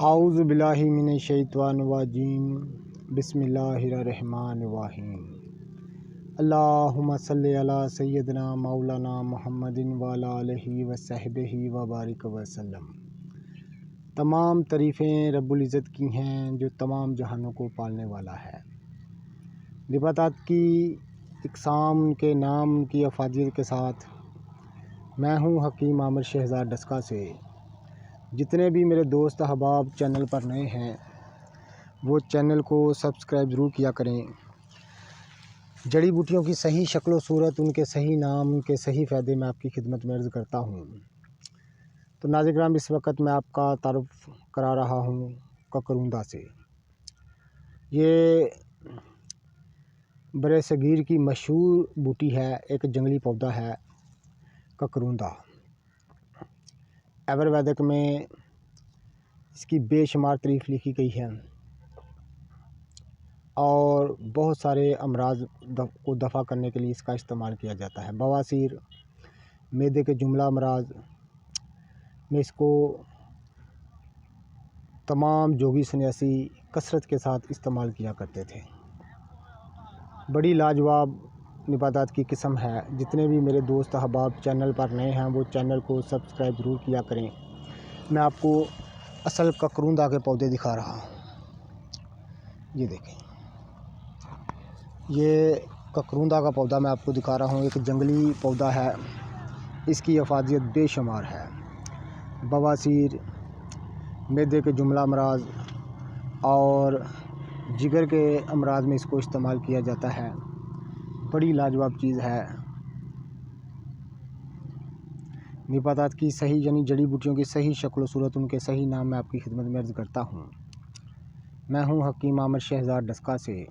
اعوذ باللہ من الشیطان الرجیم بسم اللہ الرحمن الرحیم اللہم صلی علی سیدنا مولانا محمد وعلی آلہ وصحبہ وبارک وسلم۔ تمام تعریفیں رب العزت کی ہیں جو تمام جہانوں کو پالنے والا ہے۔ نباتات کی اقسام کے نام کی افادیت کے ساتھ میں ہوں حکیم عامر شہزاد ڈسکا سے۔ جتنے بھی میرے دوست احباب چینل پر نئے ہیں وہ چینل کو سبسکرائب ضرور کیا کریں۔ جڑی بوٹیوں کی صحیح شکل و صورت، ان کے صحیح نام، ان کے صحیح فائدے میں آپ کی خدمت میں عرض کرتا ہوں۔ تو ناظرین کرام، اس وقت میں آپ کا تعارف کرا رہا ہوں ککروندہ سے۔ یہ برِ صغیر کی مشہور بوٹی ہے، ایک جنگلی پودا ہے ککروندہ۔ آیورویدک میں اس کی بے شمار تعریف لکھی گئی ہے اور بہت سارے امراض کو دفع کرنے کے لیے اس کا استعمال کیا جاتا ہے۔ بواسیر، معدے کے جملہ امراض میں اس کو تمام جوگی سنیاسی کثرت کے ساتھ استعمال کیا کرتے تھے۔ بڑی لاجواب نباتات کی قسم ہے۔ جتنے بھی میرے دوست احباب چینل پر نئے ہیں وہ چینل کو سبسکرائب ضرور کیا کریں۔ میں آپ کو اصل ککروندہ کے پودے دکھا رہا ہوں۔ یہ دیکھیں، یہ ککروندہ کا پودا میں آپ کو دکھا رہا ہوں۔ ایک جنگلی پودا ہے، اس کی افادیت بے شمار ہے۔ بواسیر، معدے کے جملہ امراض اور جگر کے امراض میں اس کو استعمال کیا جاتا ہے۔ بڑی لاجواب چیز ہے۔ نباتات کی صحیح یعنی جڑی بوٹیوں کی صحیح شکل و صورت، ان کے صحیح نام میں آپ کی خدمت میں عرض کرتا ہوں۔ میں ہوں حکیم عامر شہزاد ڈسکا سے۔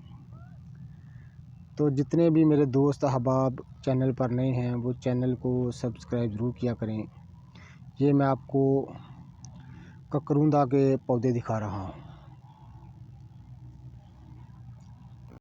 تو جتنے بھی میرے دوست احباب چینل پر نئے ہیں وہ چینل کو سبسکرائب ضرور کیا کریں۔ یہ میں آپ کو ککروندہ کے پودے دکھا رہا ہوں۔